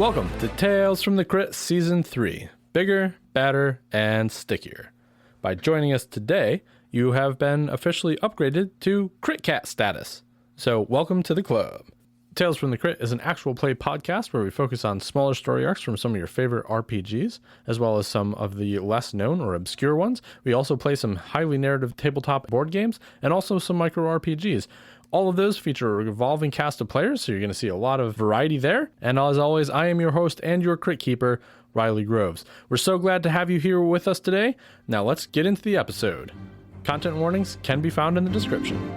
Welcome to Tales from the Crit Season 3, Bigger, Badder, and Stickier. By joining us today, you have been officially upgraded to Crit Cat status. So welcome to the club. Tales from the Crit is an actual play podcast where we focus on smaller story arcs from some of your favorite RPGs, as well as some of the less known or obscure ones. We also play some highly narrative tabletop board games and also some micro RPGs. All of those feature a revolving cast of players, so you're going to see a lot of variety there. And as always, I am your host and your crit keeper, Riley Groves. We're so glad to have you here with us today. Now let's get into the episode. Content warnings can be found in the description.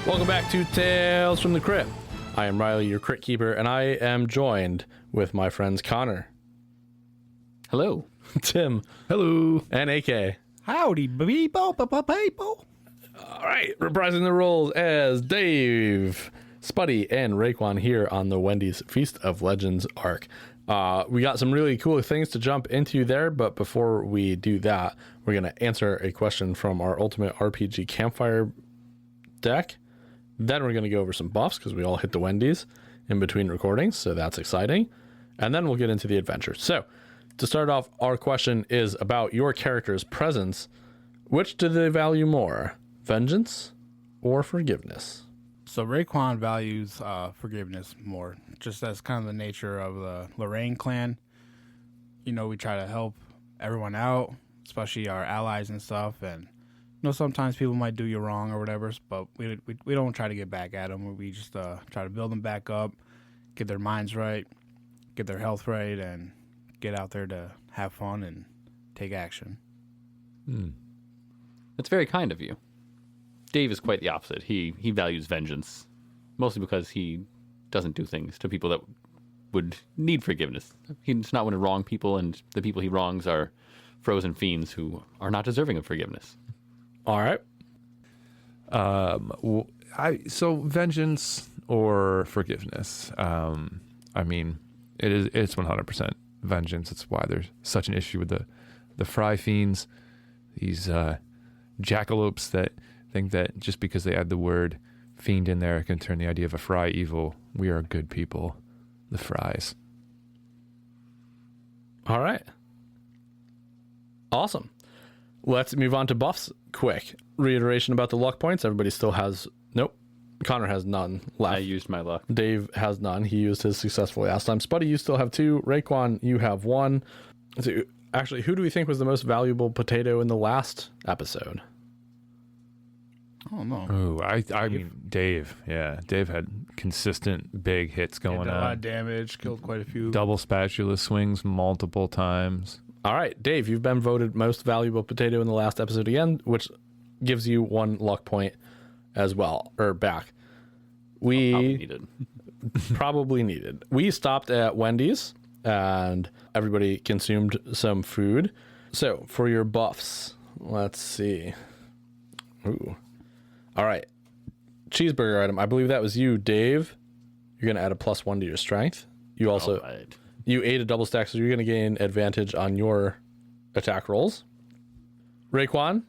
Welcome back to Tales from the Crit. I am Riley, your crit keeper, and I am joined with my friends Connor. Hello. Tim. Hello. And AK. Howdy, people. All right, reprising the roles as Dave, Spuddy, and Raekwon here on the Wendy's Feast of Legends arc. We got some really cool things to jump into there, but before we do that, we're going to answer a question from our Ultimate RPG Campfire deck. Then we're going to go over some buffs because we all hit the Wendy's in between recordings, so that's exciting. And then we'll get into the adventure. So to start off, our question is about your character's presence. Which do they value more, vengeance or forgiveness? So Raekwon values forgiveness more, just as kind of the nature of the Lorraine clan. You know, we try to help everyone out, especially our allies and stuff, and you know, sometimes people might do you wrong or whatever, but we don't try to get back at them. We just try to build them back up, get their minds right, get their health right, and get out there to have fun and take action. That's very kind of you. Dave is quite the opposite. He values vengeance, mostly because he doesn't do things to people that would need forgiveness. He's not one to wrong people, and the people he wrongs are frozen fiends who are not deserving of forgiveness. All right. So vengeance or forgiveness. I mean, it's 100% vengeance. It's why there's such an issue with the fry fiends, these jackalopes that think that just because they add the word fiend in there, it can turn the idea of a fry evil. We are good people, the fries. All right. Awesome. Let's move on to buffs quick. Reiteration about the luck points. Everybody still has... Nope. Connor has none left. I used my luck. Dave has none. He used his successfully last time. Spuddy, you still have 2. Raekwon, you have 1. So, actually, who do we think was the most valuable potato in the last episode? Oh, no. Oh, I mean, Dave. Yeah, Dave had consistent big hits going Did a lot on. of damage, killed quite a few. Double spatula swings multiple times. All right, Dave, you've been voted most valuable potato in the last episode again, which gives you 1 luck point as well, or back. Probably needed. We stopped at Wendy's, and everybody consumed some food. So, for your buffs, let's see. Ooh. All right. Cheeseburger item. I believe that was you, Dave. You're going to add a +1 to your strength. You also... Right. You ate a double stack, so you're going to gain advantage on your attack rolls. Raekwon,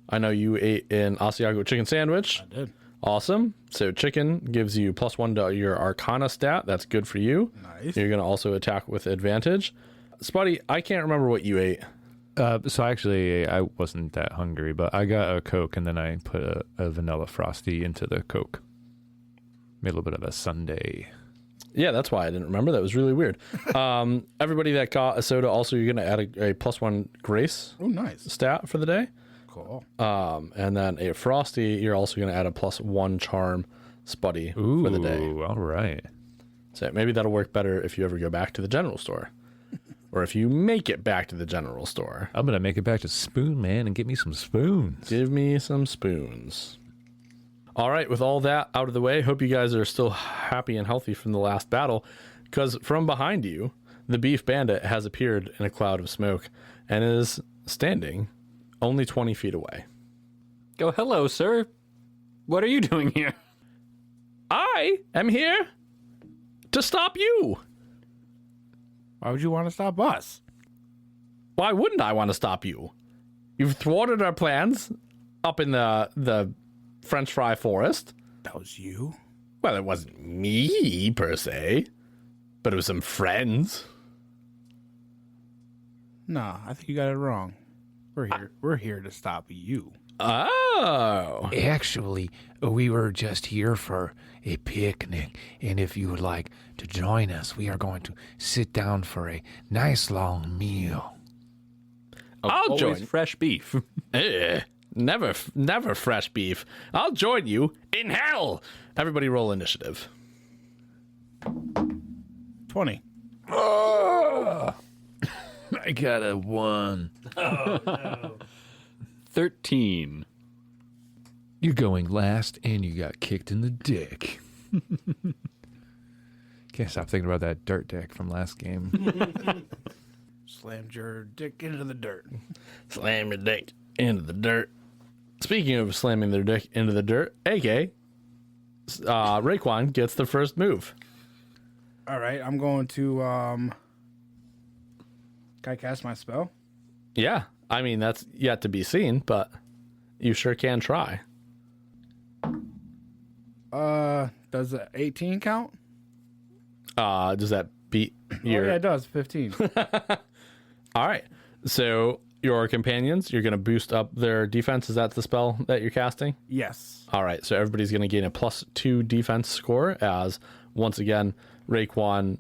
I know you ate an Asiago chicken sandwich. I did. Awesome. So chicken gives you +1 to your Arcana stat. That's good for you. Nice. You're going to also attack with advantage. Spuddy, I can't remember what you ate. So actually, I wasn't that hungry, but I got a Coke, and then I put a vanilla Frosty into the Coke. Made a little bit of a sundae. Yeah, that's why I didn't remember. That was really weird. Everybody that got a soda, also, you're going to add a +1 grace stat for the day. Cool. And then a Frosty, you're also going to add a +1 charm Spuddy Ooh, for the day. all right. So maybe that'll work better if you ever go back to the general store. Or if you make it back to the general store. I'm gonna make it back to Spoon Man and get me some spoons. Give me some spoons. All right, with all that out of the way, hope you guys are still happy and healthy from the last battle, because from behind you, the Beef Bandit has appeared in a cloud of smoke and is standing only 20 feet away. Go, hello, sir. What are you doing here? I am here to stop you. Why would you want to stop us? Why wouldn't I want to stop you? You've thwarted our plans up in the French fry forest. That was you? Well, it wasn't me, per se, but it was some friends. Nah, I think you got it wrong. We're here to stop you. Oh. Actually, we were just here for a picnic, and if you would like to join us, we are going to sit down for a nice long meal. I'll Always join. fresh beef. Never fresh beef. I'll join you in hell. Everybody roll initiative. 20. I got a 1. 13. You're going last, and you got kicked in the dick. Can't stop thinking about that dirt dick from last game. Slammed your dick into the dirt. Slam your dick into the dirt. Speaking of slamming their dick into the dirt, AK, Raekwon gets the first move. All right, I'm going to can I cast my spell? Yeah, I mean, that's yet to be seen, but you sure can try. Does the 18 count? Does that beat your... Oh, yeah, it does. 15. All right, so your companions, you're going to boost up their defense. Is that the spell that you're casting? Yes. All right, so everybody's going to gain a +2 defense score as, once again, Raekwon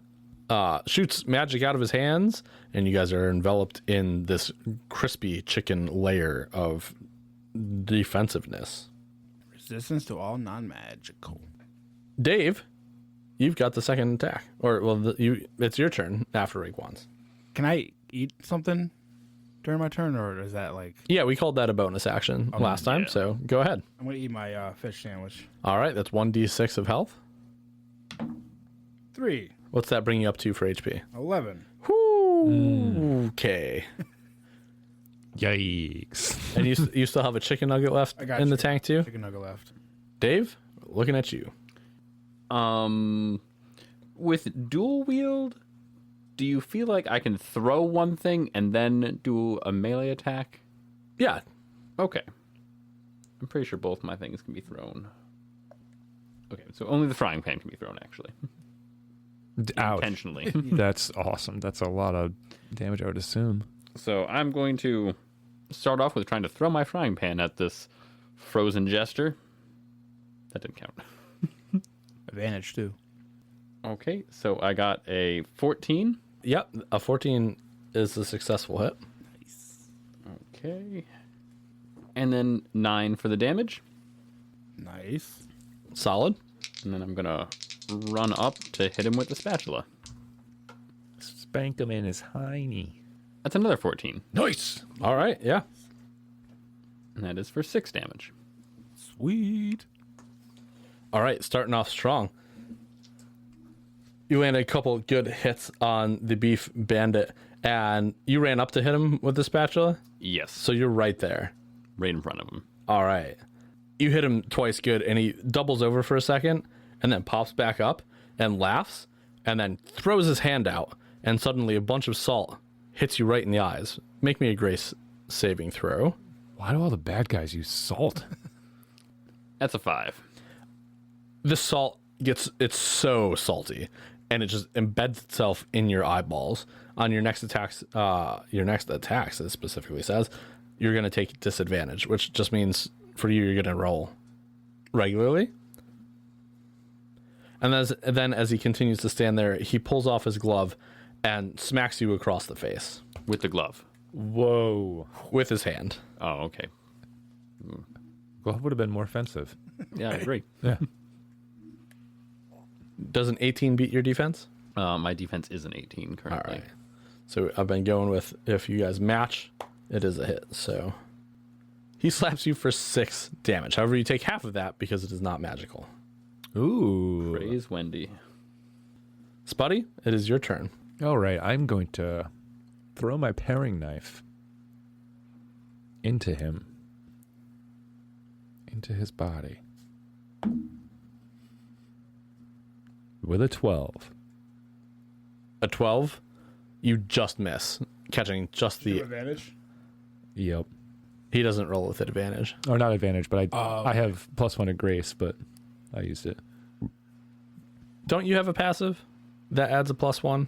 shoots magic out of his hands, and you guys are enveloped in this crispy chicken layer of defensiveness. Resistance to all non-magical. Dave, you've got the second attack. Or, well, it's your turn after Raekwon's. Can I eat something during my turn, or is that like... Yeah, we called that a bonus action last time, so go ahead. I'm going to eat my fish sandwich. All right, that's 1d6 of health. 3. What's that bring you up to for HP? 11. Okay. Yikes. And you still have a chicken nugget left I got in the you. tank too? Chicken nugget left. Dave, looking at you. With dual wield, do you feel like I can throw one thing and then do a melee attack? Yeah. Okay. I'm pretty sure both my things can be thrown. Okay, so only the frying pan can be thrown, actually. Ouch. Intentionally. That's awesome. That's a lot of damage, I would assume. So I'm going to start off with trying to throw my frying pan at this frozen jester. That didn't count. Advantage, too. Okay, so I got a 14. Yep, a 14 is a successful hit. Okay. And then 9 for the damage. Nice. Solid. And then I'm going to run up to hit him with the spatula. Spank him in his hiney. That's another 14. Nice. All right, yeah. And that is for 6 damage. Sweet. All right, starting off strong. You land a couple good hits on the Beef Bandit, and you ran up to hit him with the spatula, Yes. so you're right there. Right in front of him. All right. You hit him twice good, and he doubles over for a second, and then pops back up and laughs, and then throws his hand out, and suddenly a bunch of salt hits you right in the eyes. Make me a grace saving throw. Why do all the bad guys use salt? That's a 5. The salt it's so salty, and it just embeds itself in your eyeballs. On your next attacks, it specifically says, you're going to take disadvantage, which just means for you, you're going to roll regularly. And then as he continues to stand there, he pulls off his glove and smacks you across the face With the glove. Whoa. with his hand. Oh, okay. Glove would have been more offensive. Yeah, I agree. Yeah. Does an 18 beat your defense? My defense is an 18 All currently. right. So I've been going with if you guys match, it is a hit. So he slaps you for 6 damage. However, you take half of that because it is not magical. Ooh. Praise Wendy. Spuddy, it is your turn. All right, I'm going to throw my paring knife into him, into his body, with a 12. A 12, you just miss, catching just the. advantage. Yep. He doesn't roll with advantage. Or not advantage, but I have +1 to grace, but I used it. Don't you have a passive that adds a +1?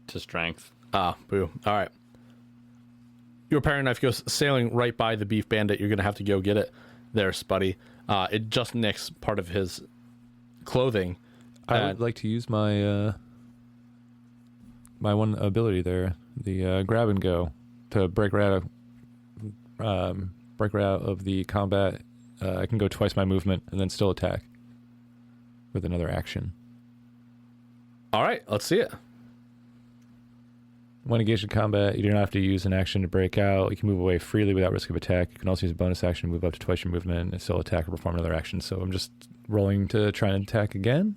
To strength. Ah, boo. All right. Your paring knife goes sailing right by the Beef Bandit. You're going to have to go get it there, Spuddy. It just nicks part of his clothing. I would like to use my my one ability there, the grab and go, to break right out of the combat. I can go twice my movement and then still attack with another action. All right, let's see it. When engaged in combat, you do not have to use an action to break out. You can move away freely without risk of attack. You can also use a bonus action to move up to twice your movement and still attack or perform another action. So I'm just rolling to try and attack again.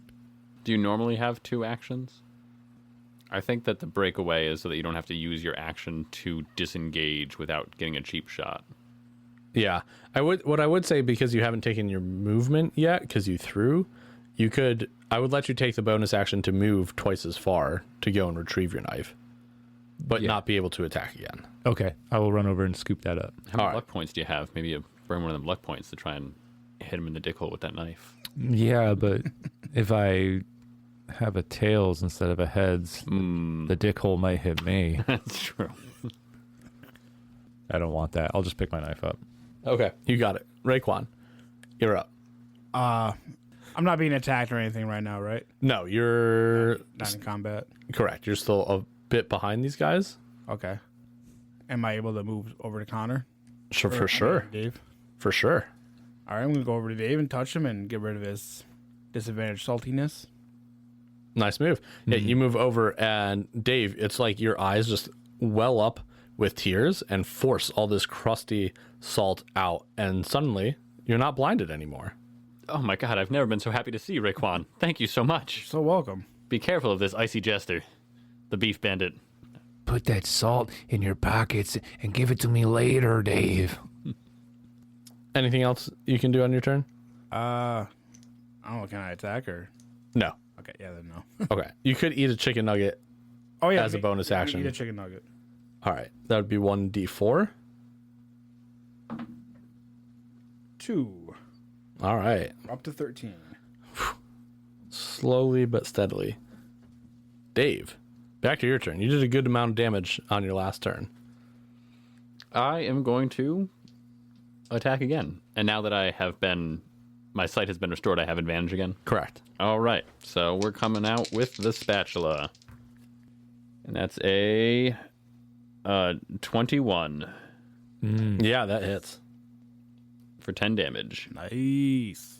Do you normally have 2 actions? I think that the breakaway is so that you don't have to use your action to disengage without getting a cheap shot. Yeah, what I would say, because you haven't taken your movement yet, because you threw, I would let you take the bonus action to move twice as far to go and retrieve your knife, but not be able to attack again. Okay, I will run over and scoop that up. How many All right. luck points do you have? Maybe you burn one of them luck points to try and hit him in the dick hole with that knife. Yeah, but if I have a tails instead of a heads, the dick hole might hit me. That's true. I don't want that. I'll just pick my knife up. Okay, you got it. Raekwon, you're up. I'm not being attacked or anything right now, right? No, you're Not in combat. correct. You're still a bit behind these guys. Okay. Am I able to move over to Connor? Sure, Or- for sure. Dave. For sure. All right, I'm gonna go over to Dave and touch him and get rid of his disadvantage saltiness. Nice move. Yeah, you move over, and Dave, it's like your eyes just well up with tears and force all this crusty salt out, and suddenly you're not blinded anymore. Oh my god, I've never been so happy to see you, Raekwon. Thank you so much. So welcome. Be careful of this icy jester, the Beef Bandit. Put that salt in your pockets and give it to me later, Dave. Anything else you can do on your turn? I don't know. Can I attack or? No. Okay, yeah, then no. Okay. You could eat a chicken nugget. Oh yeah, As a bonus action. Eat a chicken nugget. All right. That would be 1d4. 2 All right. up to 13. Slowly but steadily. Dave, back to your turn. You did a good amount of damage on your last turn. I am going to attack again. And now that my sight has been restored, I have advantage again. Correct. All right, so we're coming out with the spatula. And that's a 21 Yeah, that hits. for 10 damage. Nice.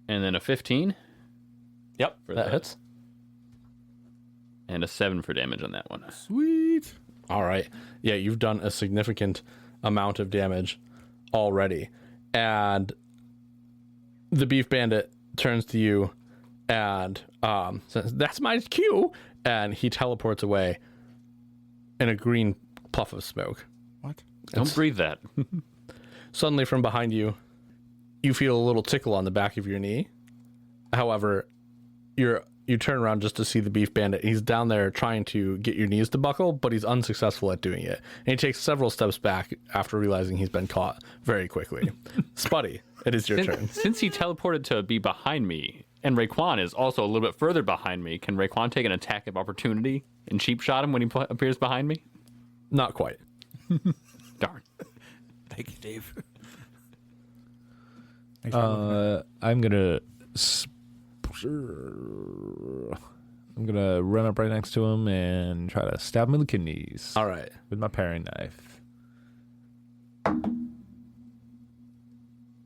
And then a 15 Yep, For that the- hits. and a 7 for damage on that one. Sweet. All right. Yeah, you've done a significant amount of damage already. And the Beef Bandit turns to you and says, "That's my cue." And he teleports away in a green puff of smoke. What? Don't breathe that. Suddenly from behind you, you feel a little tickle on the back of your knee. However, you turn around just to see the Beef Bandit. He's down there trying to get your knees to buckle, but he's unsuccessful at doing it. And he takes several steps back after realizing he's been caught very quickly. Spuddy, it is your turn. Since he teleported to be behind me, and Raekwon is also a little bit further behind me, can Raekwon take an attack of opportunity and cheap shot him when he appears behind me? Not quite. Darn. Thank you, Dave. I'm gonna run up right next to him and try to stab him in the kidneys All right. with my paring knife.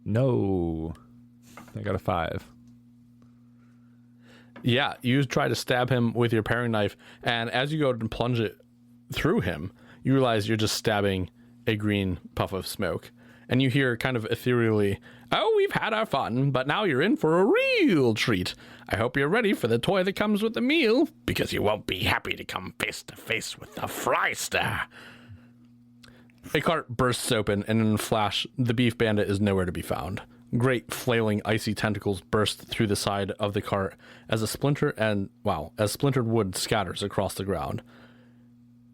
No. I got a 5. Yeah, you try to stab him with your paring knife, and as you go to plunge it through him, you realize you're just stabbing a green puff of smoke. And you hear kind of ethereally, "Oh, we've had our fun, but now you're in for a real treat. I hope you're ready for the toy that comes with the meal, because you won't be happy to come face to face with the Fryster." A cart bursts open, and in a flash, the Beef Bandit is nowhere to be found. Great flailing icy tentacles burst through the side of the cart as splintered wood scatters across the ground.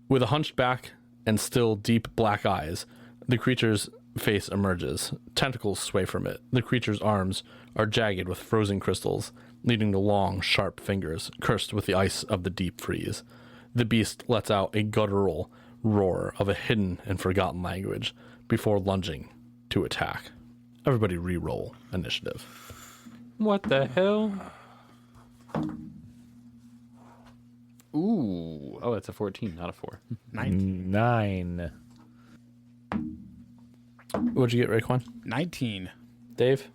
With a hunched back and still deep black eyes, the creature's face emerges. Tentacles sway from it. The creature's arms are jagged with frozen crystals, leading to long, sharp fingers cursed with the ice of the deep freeze. The beast lets out a guttural roar of a hidden and forgotten language before lunging to attack. Everybody re-roll initiative. What the hell? Ooh. Oh, that's a 14, not a 4. 9. What'd you get, Raekwon? 19. Dave?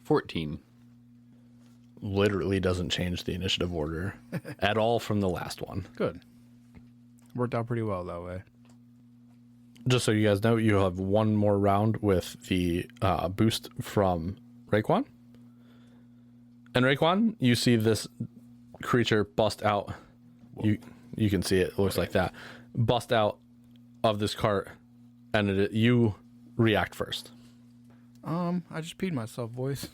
14. Literally doesn't change the initiative order at all from the last one. Good. Worked out pretty well that way. Just so you guys know, you have one more round with the boost from Raekwon. And Raekwon, you see this creature bust out. You can see it looks like that. Bust out of this cart, and you react first. I just peed myself, boys.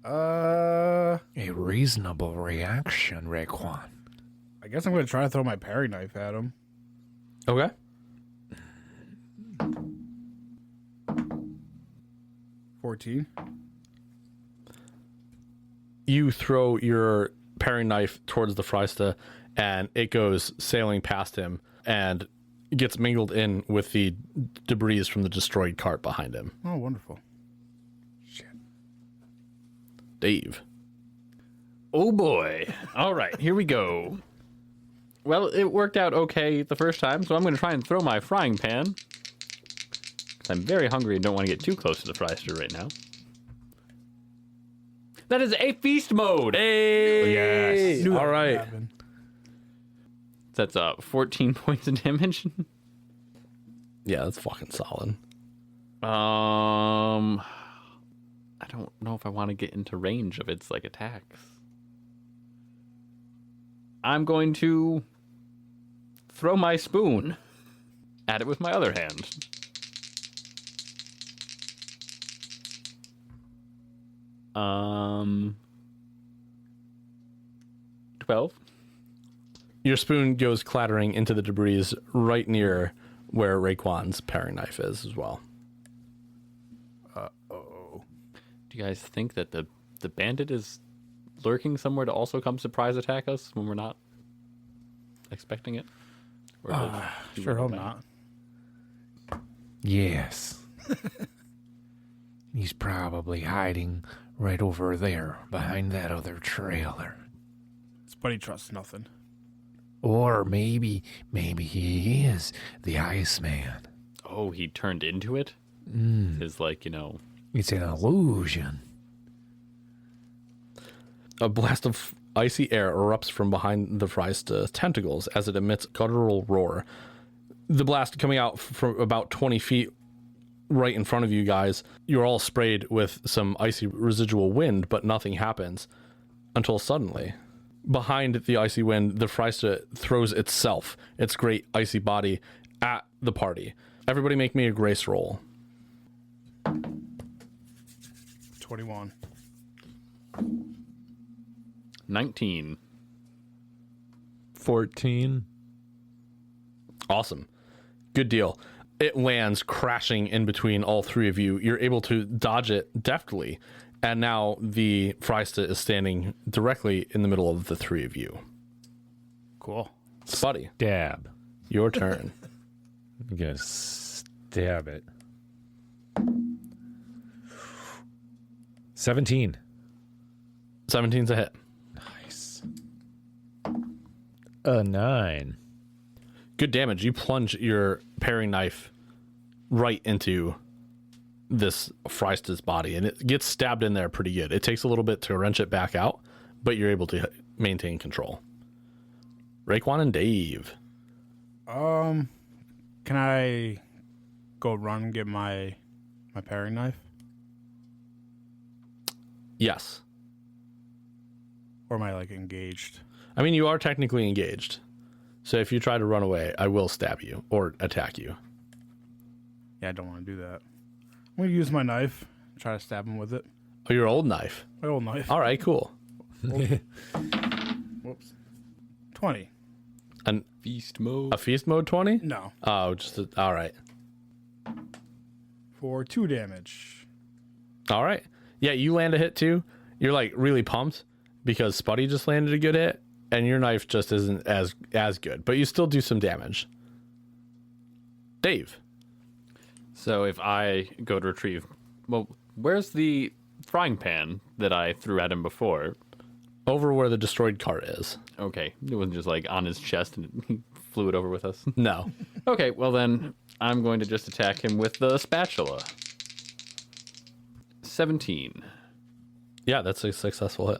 A reasonable reaction, Raekwon. I guess I'm going to try to throw my paring knife at him. Okay. $14. You throw your paring knife towards the Frysta, and it goes sailing past him and gets mingled in with the debris from the destroyed cart behind him. Oh, wonderful. Dave. Oh boy. All right, here we go. Well, it worked out okay the first time, so I'm going to try and throw my frying pan. 'Cause I'm very hungry and don't want to get too close to the fryster right now. That is a feast mode. Hey! Yes. All right. That's 14 points of damage. Yeah, that's fucking solid. I don't know if I want to get into range of its like attacks. I'm going to throw my spoon at it with my other hand. Um, 12. Your spoon goes clattering into the debris right near where Raekwon's paring knife is as well. Do you guys think that the bandit is lurking somewhere to also come surprise attack us when we're not expecting it? Or Sure hope not. Yes. He's probably hiding right over there behind that other trailer. Spuddy trusts nothing. Or maybe he is the Iceman. Oh, he turned into it? His, like, It's an illusion. A blast of icy air erupts from behind the Frysta's tentacles as it emits a guttural roar. The blast coming out from about 20 feet right in front of you guys. You're all sprayed with some icy residual wind, but nothing happens until suddenly, behind the icy wind, the Frysta throws itself, its great icy body, at the party. Everybody make me a grace roll. 21. 19. 14. Awesome. Good deal. It lands crashing in between all three of you. You're able to dodge it deftly, and now the Frysta is standing directly in the middle of the three of you. Cool. Spuddy, Dab. your turn. I'm gonna stab it. 17. 17's a hit. Nice. A 9. Good damage. You plunge your paring knife right into this Frysta's body, and it gets stabbed in there pretty good. It takes a little bit to wrench it back out, but you're able to maintain control. Raekwon and Dave. Can I go run and get my paring knife? Yes. Or am I like engaged? I mean, you are technically engaged. So if you try to run away, I will stab you or attack you. Yeah, I don't want to do that. I'm going to use my knife, try to stab him with it. Oh, your old knife. My old knife. All right, cool. Whoops. 20. Feast mode. A feast mode 20? No. Oh, all right. For 2 damage. All right. Yeah, you land a hit too. You're like really pumped because Spuddy just landed a good hit, and your knife just isn't as good, but you still do some damage. Dave. So if I go to retrieve, well, where's the frying pan that I threw at him before? Over where the destroyed cart is. Okay, it wasn't just like on his chest and he flew it over with us. No. Okay, well then I'm going to just attack him with the spatula. 17. Yeah, that's a successful hit.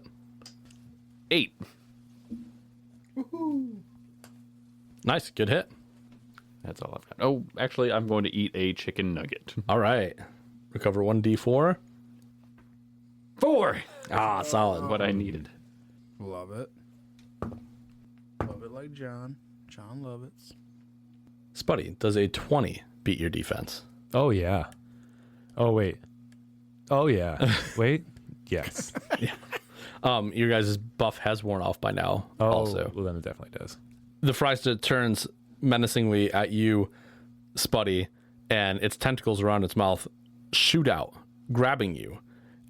8. Nice. Good hit. That's all I've got. Oh, actually, I'm going to eat a chicken nugget. All right. Recover 1d4. 4! Ah, solid. What I needed. Love it. Love it like John. John Lovitz. Spuddy, does a 20 beat your defense? Oh, yeah. Oh, wait. Oh, yeah. Wait. Yes. Your guys' buff has worn off by now. Oh, also, well, then it definitely does. the Frysta turns menacingly at you, Spuddy, and its tentacles around its mouth shoot out, grabbing you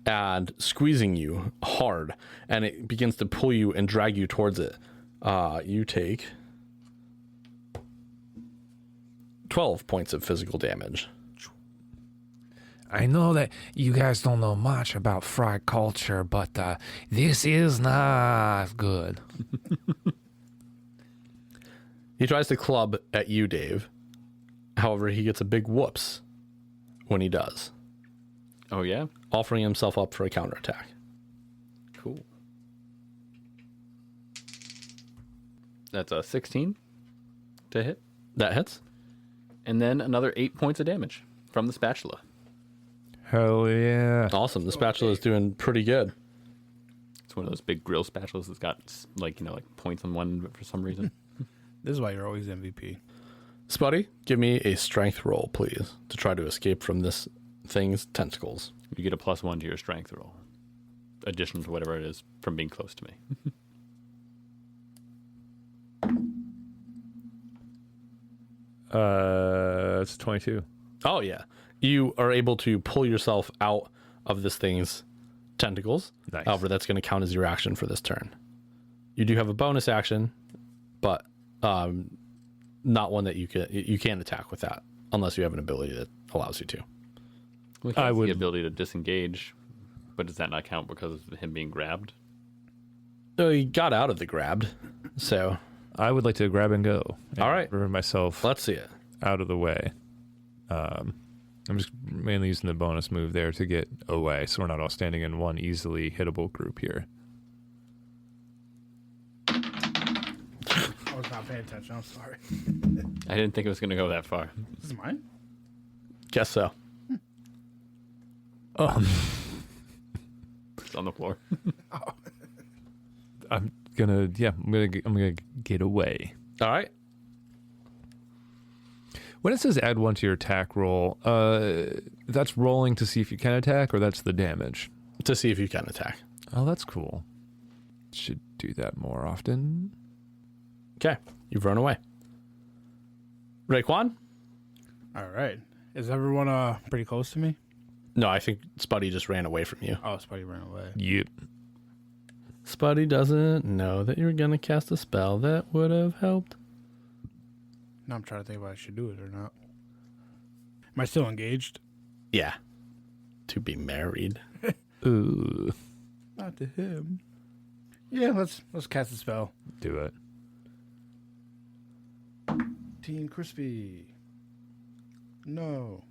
and squeezing you hard, and it begins to pull you and drag you towards it. You take 12 points of physical damage. I know that you guys don't know much about fry culture, but this is not good. He tries to club at you, Dave. However, he gets a big whoops when he does, Oh, yeah? offering himself up for a counterattack. Cool. That's a 16 to hit. That hits. And then another 8 points of damage from the spatula. Hell yeah. Awesome. The spatula is doing pretty good. It's one of those big grill spatulas that's got, like, points on one for some reason. This is why you're always MVP. Spuddy, give me a strength roll, please, to try to escape from this thing's tentacles. You get a +1 to your strength roll, additional to whatever it is from being close to me. It's 22. Oh, yeah. You are able to pull yourself out of this thing's tentacles. Nice. However, that's going to count as your action for this turn. You do have a bonus action, but not one that you can attack with that unless you have an ability that allows you to. Well, I would- the ability to disengage, but does that not count because of him being grabbed? He got out of the grabbed, so I would like to grab and go. All right. Move myself let's see it. out of the way. I'm just mainly using the bonus move there to get away, so we're not all standing in one easily hittable group here. I was not paying attention. I'm sorry. I didn't think it was going to go that far. This is mine? Guess so. It's on the floor. I'm gonna get away. All right. When it says add 1 to your attack roll, that's rolling to see if you can attack, or that's the damage? To see if you can attack. Oh, that's cool. Should do that more often. Okay. You've run away. Raekwon? All right. Is everyone pretty close to me? No, I think Spuddy just ran away from you. Oh, Spuddy ran away. Yep. Spuddy doesn't know that you're going to cast a spell that would have helped. Now I'm trying to think if I should do it or not. Am I still engaged? Yeah. To be married. Ooh. Not to him. Yeah, let's cast the spell. Do it. Teen Crispy. No.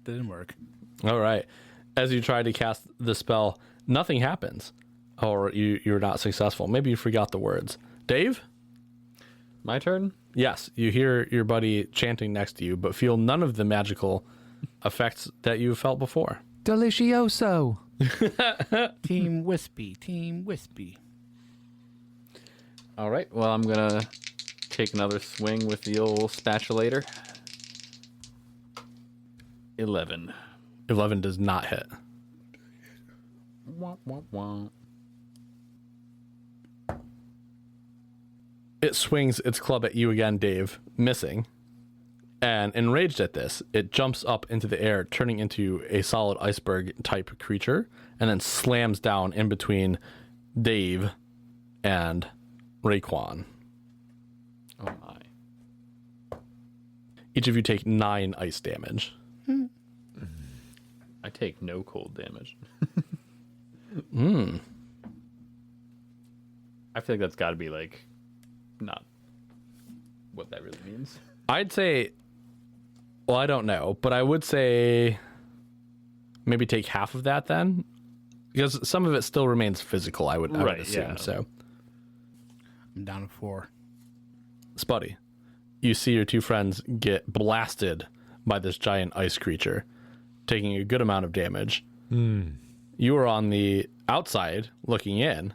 Didn't work. All right. As you try to cast the spell, nothing happens, or you're not successful. Maybe you forgot the words. Dave? My turn? Yes, you hear your buddy chanting next to you, but feel none of the magical effects that you felt before. Delicioso. Team Wispy. Team Wispy. All right. Well, I'm going to take another swing with the old spatulator. 11. 11 does not hit. Wah, wah, wah. It swings its club at you again, Dave, missing. And enraged at this, it jumps up into the air, turning into a solid iceberg-type creature, and then slams down in between Dave and Raekwon. Oh, my. Each of you take 9 ice damage. I take no cold damage. I feel like that's got to be, like, not what that really means. I'd say, well, I don't know, but I would say maybe take half of that then, because some of it still remains physical, I would assume. Yeah. So, I'm down to 4. Spuddy, you see your two friends get blasted by this giant ice creature, taking a good amount of damage. You are on the outside looking in,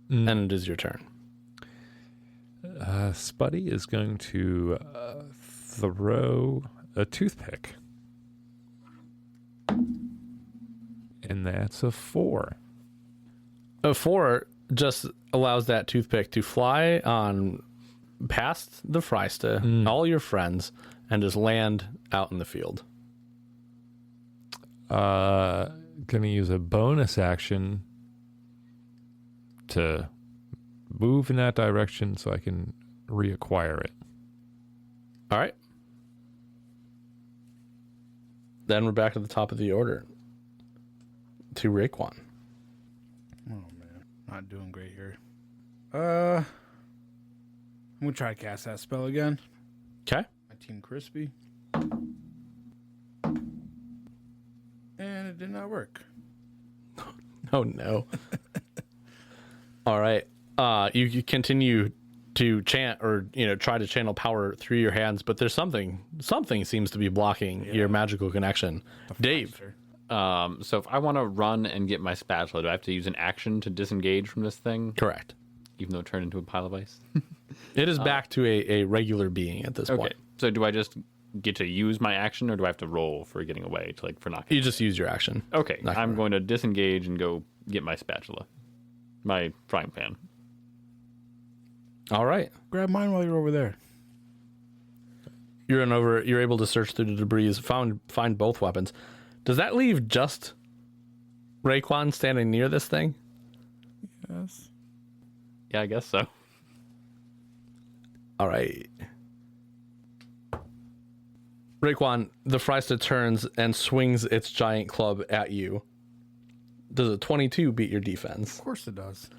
and it is your turn. Spuddy is going to throw a toothpick. And that's a 4. A 4 just allows that toothpick to fly on past the Frysta, all your friends, and just land out in the field. Gonna use a bonus action to move in that direction so I can reacquire it. All right. Then we're back at the top of the order to Raekwon. Oh, man. Not doing great here. I'm going to try to cast that spell again. Okay. My Team Crispy. And it did not work. Oh, no. All right. You continue to chant or, try to channel power through your hands, but there's something seems to be blocking your magical connection. Dave. So if I want to run and get my spatula, do I have to use an action to disengage from this thing? Correct. Even though it turned into a pile of ice? It is back to a regular being at this Okay. point. So do I just get to use my action, or do I have to roll for getting away, for knocking? You just use your action. Okay, Knocking I'm away. going to disengage and go get my spatula. My frying pan. All right. Grab mine while you're over there. You're able to search through the debris, find both weapons. Does that leave just Raekwon standing near this thing? Yes. Yeah, I guess so. All right. Raekwon, the Frysta turns and swings its giant club at you. Does a 22 beat your defense? Of course it does.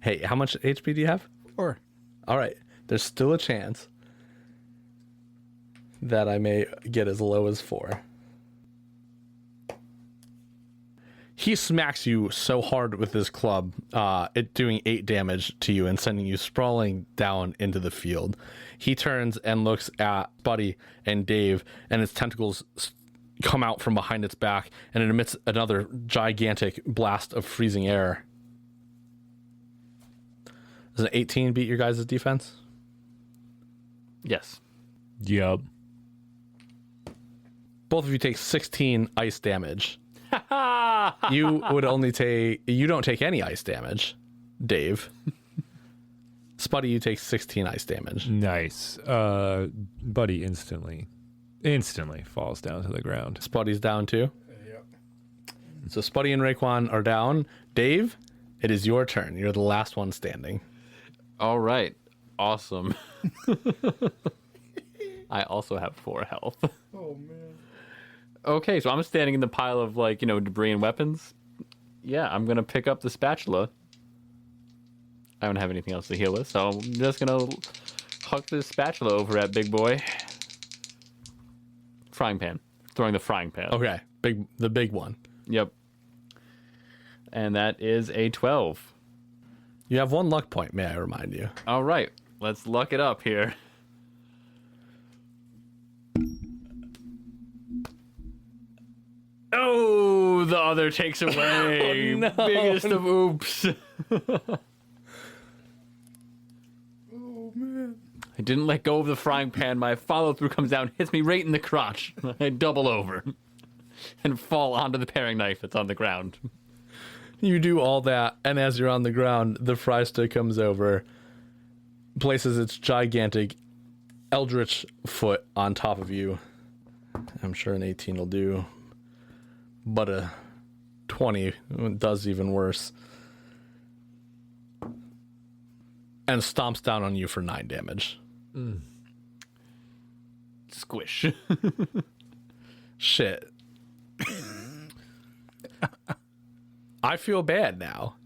Hey, how much HP do you have? 4. All right. There's still a chance that I may get as low as 4. He smacks you so hard with his club, it doing 8 damage to you and sending you sprawling down into the field. He turns and looks at Spuddy and Dave, and its tentacles come out from behind its back, and it emits another gigantic blast of freezing air. Does an 18 beat your guys' defense? Yes. Yep. Both of you take 16 ice damage. You don't take any ice damage, Dave. Spuddy, you take 16 ice damage. Nice. Buddy instantly falls down to the ground. Spuddy's down too. Yep. So Spuddy and Raekwon are down. Dave, it is your turn. You're the last one standing. All right. Awesome. I also have 4 health. Oh, man. Okay, so I'm standing in the pile of, debris and weapons. Yeah, I'm going to pick up the spatula. I don't have anything else to heal with, so I'm just going to huck this spatula over at Big Boy. Frying pan. throwing the frying pan. Okay, the big one. Yep. And that is a 12. You have 1 luck point, may I remind you. All right, let's luck it up here. Oh, the other takes away. Oh, no. Biggest of oops. I didn't let go of the frying pan. My follow-through comes down, hits me right in the crotch. I double over and fall onto the paring knife that's on the ground. You do all that, and as you're on the ground, the fry stick comes over, places its gigantic eldritch foot on top of you. I'm sure an 18 will do, but a 20 does even worse. And stomps down on you for 9 damage. Squish. Shit. I feel bad now.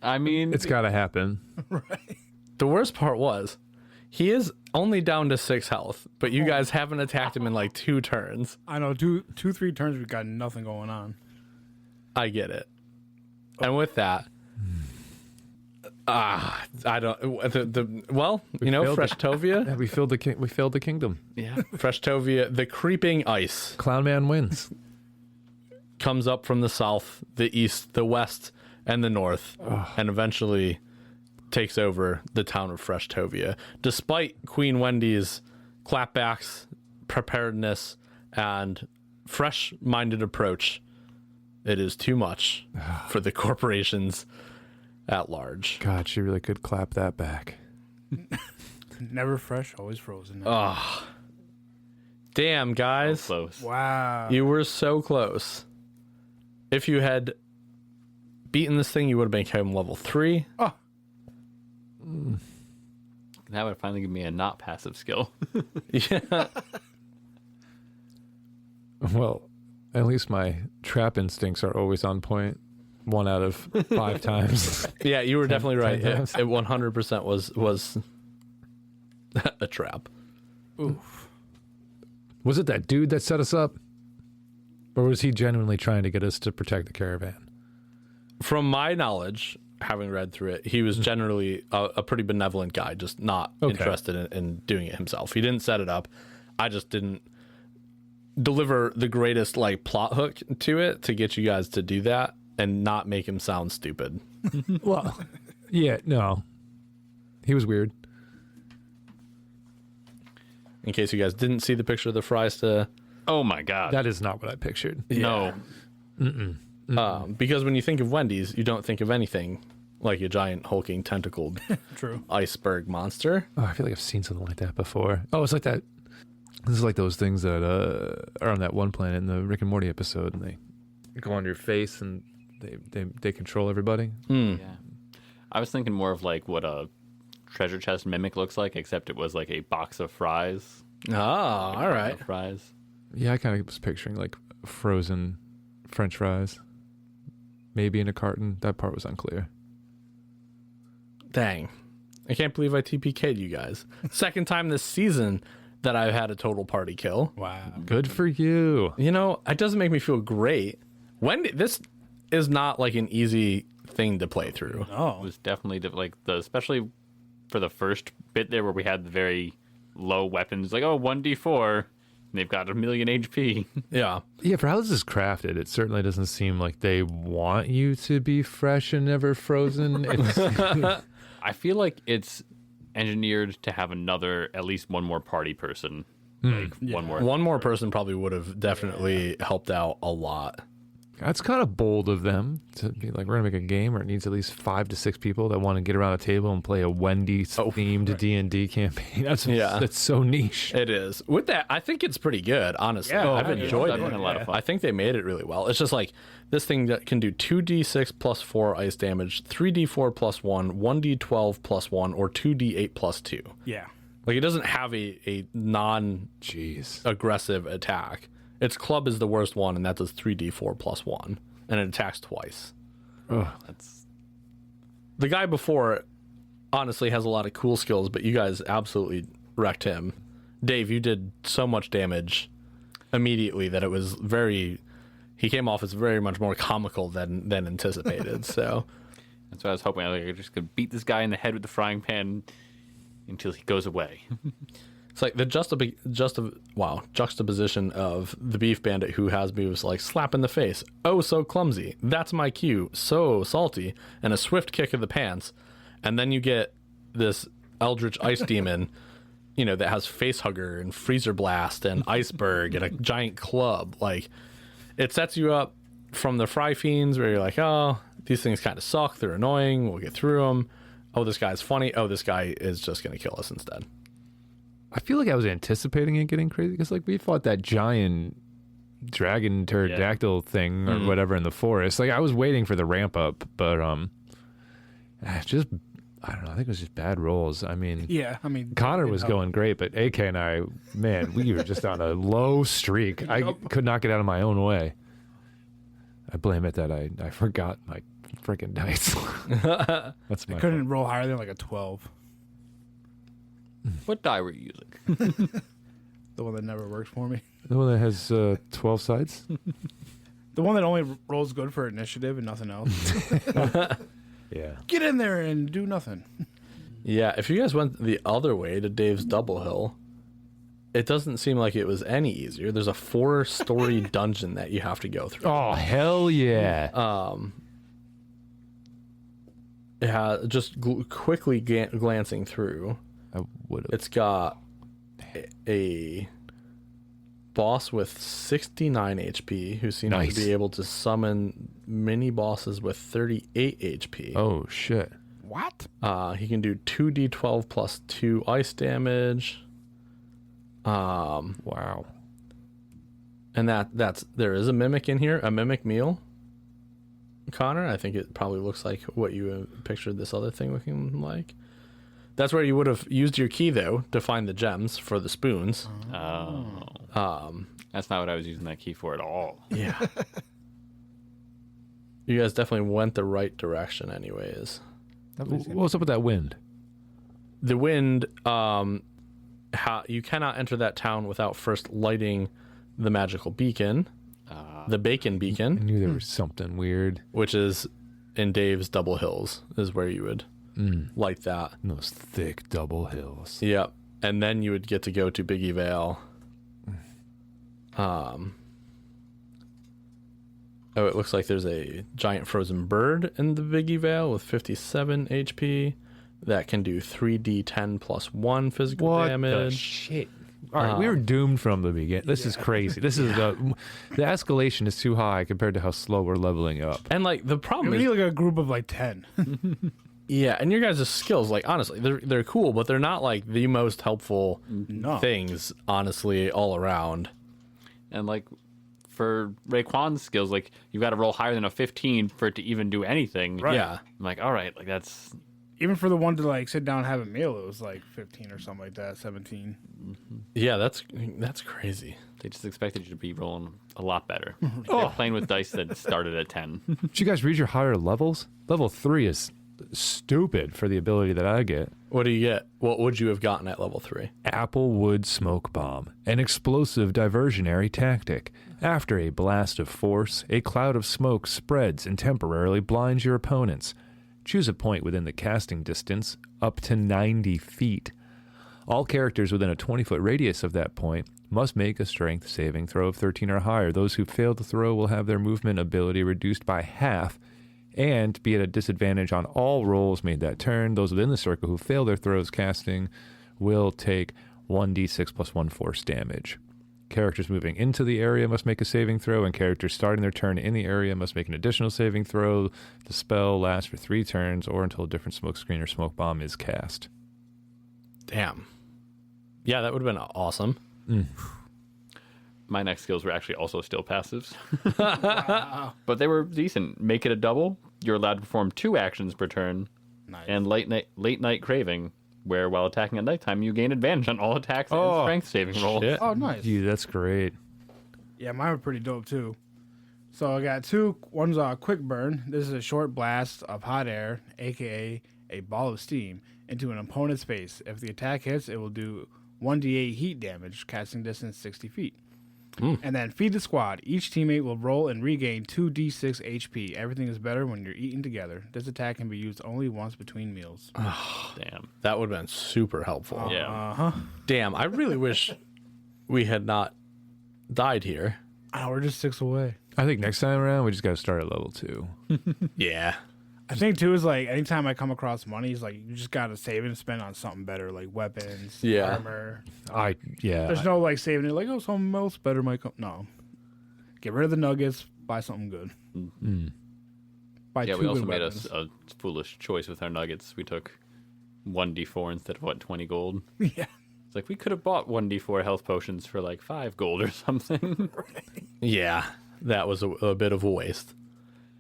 I mean, It's got to happen. The worst part was, he is only down to 6 health, but you guys haven't attacked him in like 2 turns. I know 3 turns we've got nothing going on. I get it. And with that, I don't. Well, you know, failed it. Freshtovia, Yeah, we filled the kingdom. yeah. Freshtovia, the creeping ice Clown Man wins. comes up from the south, the east, the west, and the north, and eventually takes over the town of Freshtovia. Despite Queen Wendy's clapbacks, preparedness, and fresh-minded approach, it is too much for the corporations at large. God, she really could clap that back. Never fresh, always frozen. Damn, guys. Close. Wow. You were so close. If you had beaten this thing, you would have become level 3. Oh, That would finally give me a not passive skill. Yeah. Well, at least my trap instincts are always on point. 1 out of 5 times. Yeah, you were definitely right. It, 10 times. it 100% was a trap. oof. Was it that dude that set us up? Or was he genuinely trying to get us to protect the caravan? From my knowledge, having read through it, he was generally a pretty benevolent guy, just not Okay. interested in doing it himself. He didn't set it up. I just didn't deliver the greatest like plot hook to it to get you guys to do that and not make him sound stupid. Well, yeah, no. He was weird. In case you guys didn't see the picture of the fries to Oh my god. That is not what I pictured. No. because when you think of Wendy's, you don't think of anything like a giant hulking tentacled True. iceberg monster. Oh, I feel like I've seen something like that before. Oh, it's like that. This is like those things that are on that one planet in the Rick and Morty episode, and they go on your face and they control everybody. Yeah. I was thinking more of like what a treasure chest mimic looks like, except it was like a box of fries. Ah, all right. Fries. Yeah, I kind of was picturing like frozen French fries, maybe in a carton. That part was unclear. Dang. I can't believe I TPK'd you guys. Second time this season that I've had a total party kill. Wow. Good for you. You know, it doesn't make me feel great. Wendy, this is not like an easy thing to play through. It Oh, was definitely especially for the first bit there where we had the very low weapons, like 1d4, and they've got 1,000,000 HP. Yeah. Yeah, for how this is crafted, it certainly doesn't seem like they want you to be fresh and never frozen. It's, I feel like it's engineered to have at least one more party person. Like one more. One more person probably would have definitely helped out a lot. that's kind of bold of them to be like, we're gonna make a game where it needs at least 5 to 6 people that want to get around a table and play a Wendy themed D&D campaign. That's so niche. It is. With that, I think it's pretty good, honestly. Yeah, I've enjoyed I've it. had a lot of fun. I think they made it really well. It's just like this thing that can do 2d6 plus 4 ice damage, 3d4 plus 1, 1d12 plus 1, or 2d8 plus 2. yeah. Like, it doesn't have a non-aggressive Jeez. attack. Its club is the worst one, and that does 3d4 plus 1, and it attacks twice. That's The guy before honestly has a lot of cool skills, but you guys absolutely wrecked him. Dave, you did so much damage immediately that it was he came off as very much more comical than anticipated. So That's what I was hoping. I just could beat this guy in the head with the frying pan until he goes away. it's like the juxtaposition of the Beef Bandit, who has moves like slap in the face, oh so clumsy, that's my cue, so salty, and a swift kick of the pants, and then you get this Eldritch Ice Demon, that has face hugger and freezer blast and iceberg and a giant club. Like, it sets you up from the Fry Fiends where you're like, oh, these things kind of suck, they're annoying, we'll get through them. Oh, this guy's funny. Oh, this guy is just going to kill us instead. I feel like I was anticipating it getting crazy because, like, we fought that giant dragon pterodactyl thing or whatever in the forest. Like, I was waiting for the ramp up, but just I don't know. I think it was just bad rolls. I mean, Connor was going great, but AK and I, man, we were just on a low streak. I could not get out of my own way. I blame it that I forgot my freaking dice. That's my I couldn't roll higher than like a 12. What die were you using? The one that never works for me. The one that has 12 sides? The one that only rolls good for initiative and nothing else. Yeah. Get in there and do nothing. Yeah, if you guys went the other way to Dave's Double Hill, it doesn't seem like it was any easier. There's a 4-story dungeon that you have to go through. Oh, hell yeah. Yeah, just quickly glancing through, I would have. it's got a boss with 69 HP who seems Nice. to be able to summon mini bosses with 38 HP. Oh, shit. What? He can do 2d12 plus 2 ice damage. Wow. And that's there is a mimic in here, a mimic meal. Connor, I think it probably looks like what you pictured this other thing looking like. That's where you would have used your key though to find the gems for the spoons. Oh. That's not what I was using that key for at all. Yeah. You guys definitely went the right direction anyways. What's up with that wind? The wind, you cannot enter that town without first lighting the magical beacon, the bacon I beacon, knew there was something weird. which is in Dave's Double Hills, is where you would light that. Those thick double hills. Yep. And then you would get to go to Biggie Vale. Oh, it looks like there's a giant frozen bird in the Biggie Vale with 57 HP that can do 3d10 plus 1 physical What damage. the shit? All right, we were doomed from the beginning. This is crazy. This is the escalation is too high compared to how slow we're leveling up. And like the problem We is, need like a group of like 10. yeah, and your guys' skills, like honestly, they're cool, but they're not like the most helpful No. things, honestly, all around. And like for Raekwon's skills, like you got to roll higher than a 15 for it to even do anything. Right. Yeah. I'm like, all right, like that's Even for the one to like sit down and have a meal, it was like 15 or something like that, 17. Yeah, that's crazy. they just expected you to be rolling a lot better. They're playing with dice that started at 10. Did you guys read your higher levels? Level 3 is stupid for the ability that I get. What do you get? What would you have gotten at level 3? Applewood Smoke Bomb, an explosive diversionary tactic. After a blast of force, a cloud of smoke spreads and temporarily blinds your opponents. Choose a point within the casting distance, up to 90 feet. All characters within a 20-foot radius of that point must make a strength saving throw of 13 or higher. Those who fail to throw will have their movement ability reduced by half and be at a disadvantage on all rolls made that turn. Those within the circle who fail their throws casting will take 1d6 plus 1 force damage. Characters moving into the area must make a saving throw, and characters starting their turn in the area must make an additional saving throw. The spell lasts for 3 turns or until a different smoke screen or smoke bomb is cast. Damn. Yeah, that would have been awesome. My next skills were actually also still passives. But they were decent. Make it a double. You're allowed to perform 2 actions per turn. Nice. And late night craving, where while attacking at nighttime, you gain advantage on all attacks and strength saving rolls. Shit. Oh, nice. Dude, that's great. Yeah, mine were pretty dope too. So I got 2. One's a quick burn. This is a short blast of hot air, aka a ball of steam, into an opponent's face. If the attack hits, it will do 1d8 heat damage, casting distance 60 feet. And then feed the squad. Each teammate will roll and regain 2d6 HP. Everything is better when you're eating together. This attack can be used only once between meals. Damn. That would have been super helpful. Yeah. Uh-huh. Damn, I really wish we had not died here. Oh, we're just 6 away. I think next time around we just got to start at level 2. Yeah. I think, too, is like anytime I come across money, it's like you just got to save it and spend on something better, like weapons, Yeah. armor. Yeah. There's no like saving it like, oh, something else better might come. No. Get rid of the nuggets, buy something good. Buy Yeah, two we also good made weapons. a foolish choice with our nuggets. We took 1d4 instead of 20 gold. Yeah. It's like we could have bought 1d4 health potions for like 5 gold or something. Yeah. That was a bit of a waste.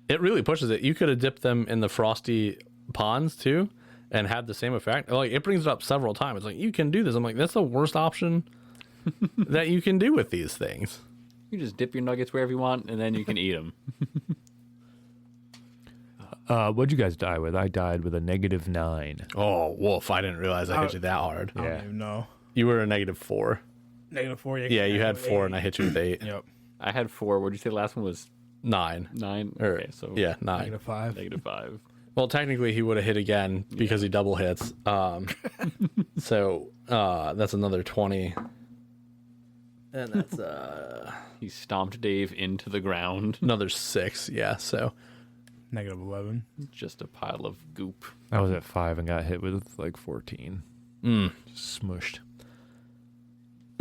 It really pushes it. You could have dipped them in the frosty ponds too and had the same effect. Like, it brings it up several times. It's like, you can do this. I'm like, that's the worst option that you can do with these things. You just dip your nuggets wherever you want, and then you can eat them. What'd you guys die with? I died with a -9. Oh, wolf. I didn't realize I hit you that hard. I don't even know. You were a -4. -4. Yeah, you had 4 and I hit you with 8. Yep. I had 4. What did you say the last one was? 9. 9? Or, Okay, so yeah, 9. -5. -5. Well, technically, he would have hit again because he double hits. So that's another 20. And that's He stomped Dave into the ground. another 6. Yeah, so -11. Just a pile of goop. I was at 5 and got hit with like 14. Just smushed.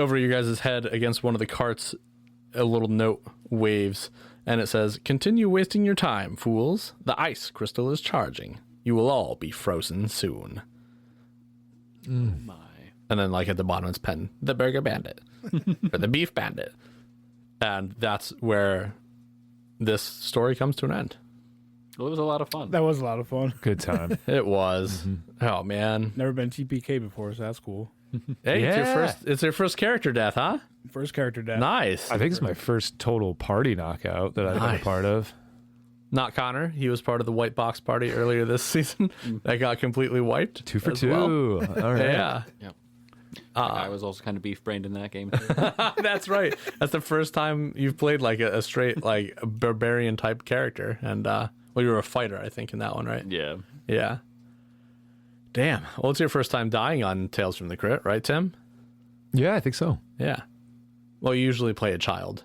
over your guys' head against one of the carts, a little note waves, and it says, "Continue wasting your time, fools. The ice crystal is charging. You will all be frozen soon." My. And then, like, at the bottom, it's pen, "The Burger Bandit," or "The Beef Bandit." And that's where this story comes to an end. Well, it was a lot of fun. That was a lot of fun. Good time. It was. Oh, man. Never been TPK before, so that's cool. Hey, Yeah. it's your first character death, huh? First character death. Nice. I think it's my first total party knockout that I've been a Nice. part of. Not Connor. He was part of the white box party earlier this season that got completely wiped. 2 for as 2. well. All right. Yeah. Yep. I was also kind of beef-brained in that game. That's right. That's the first time you've played like a straight like barbarian type character, and well, you were a fighter, I think, in that one, right? Yeah. Yeah. Damn. Well, it's your first time dying on Tales from the Crypt, right, Tim? Yeah, I think so. Yeah. Well, you usually play a child,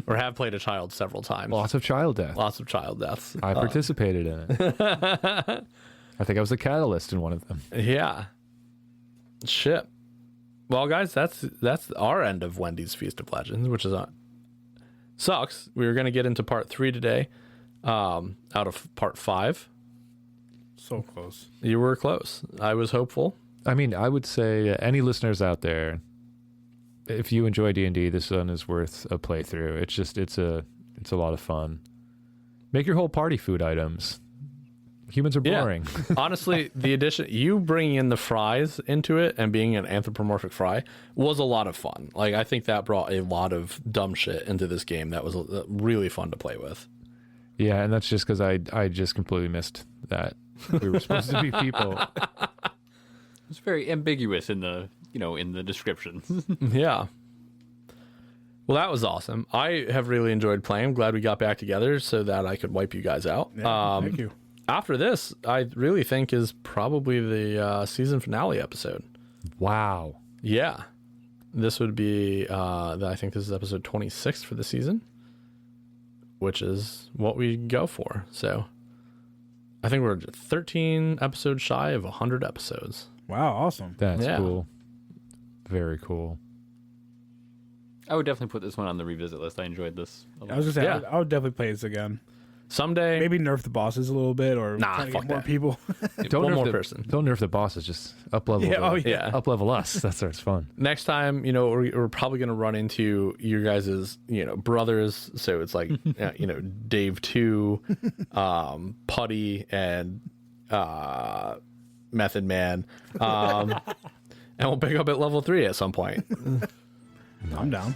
or have played a child several times. Lots of child death. Lots of child deaths. I participated in it. I think I was a catalyst in one of them. Yeah. Shit. Well, guys, that's our end of Wendy's Feast of Legends, which is sucks. We were going to get into part 3 today, out of part 5. So close. You were close. I was hopeful. I mean, I would say any listeners out there, if you enjoy D&D, this one is worth a playthrough. It's a lot of fun. Make your whole party food items. Humans are Yeah. boring. Honestly, the addition, you bringing in the fries into it and being an anthropomorphic fry was a lot of fun. Like, I think that brought a lot of dumb shit into this game that was really fun to play with. Yeah, and that's just because I just completely missed that we were supposed to be people. It's very ambiguous in the descriptions. Yeah. Well, that was awesome. I have really enjoyed playing. I'm glad we got back together so that I could wipe you guys out. Yeah, thank you. After this, I really think is probably the season finale episode. Wow. Yeah. This would be, I think this is episode 26 for the season, which is what we go for. So I think we're 13 episodes shy of 100 episodes. Wow, awesome. That's Yeah. cool. Very cool. I would definitely put this one on the revisit list. I enjoyed this a lot. I was just saying, Yeah. I would definitely play this again. Someday, Maybe nerf the bosses a little bit, or Nah, try to fuck get more that. people. Don't one nerf more the, person. Don't nerf the bosses. Just up level. Yeah, oh, yeah. Up level us. That's where it's fun. Next time, we're probably going to run into your guys' brothers. So it's like, Dave 2, Putty, and Method Man. And we'll pick up at level 3 at some point. I'm down.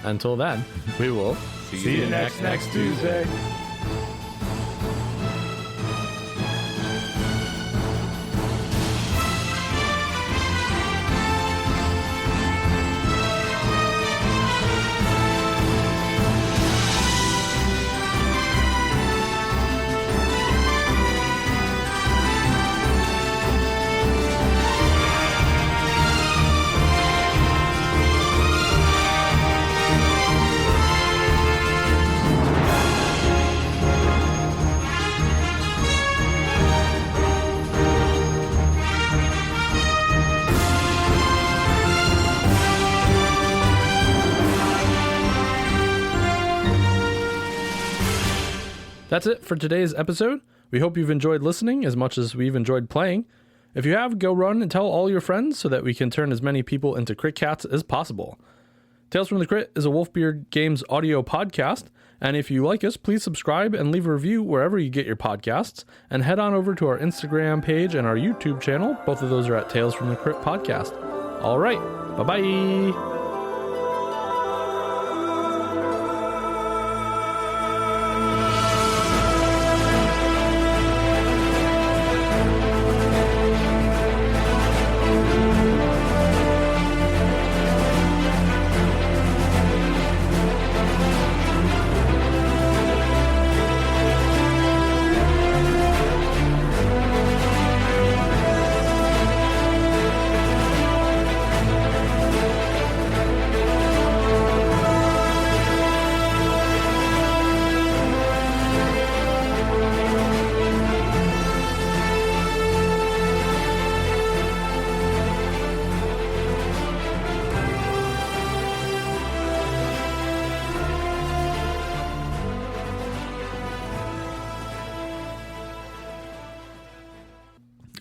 Until then, we will See you next Tuesday. That's it for today's episode. We hope you've enjoyed listening as much as we've enjoyed playing. If you have, go run and tell all your friends so that we can turn as many people into Crit Cats as possible. Tales from the Crit is a Wolfbeard Games audio podcast, and if you like us, please subscribe and leave a review wherever you get your podcasts, and head on over to our Instagram page and our YouTube channel. Both of those are at Tales from the Crit Podcast. All right, bye-bye.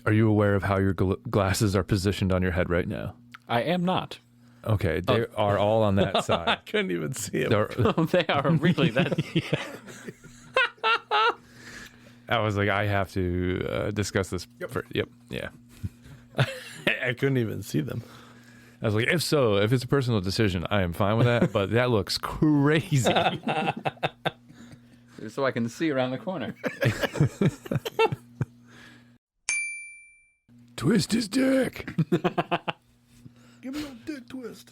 Are you aware of how your glasses are positioned on your head right now? I am not. Okay, they are all on that I side. couldn't even see it. They are really that. I was like, I have to discuss this. Yeah. I couldn't even see them. I was like, if it's a personal decision, I am fine with that. But that looks crazy. So I can see around the corner. Twist his dick. Give me a dick twist.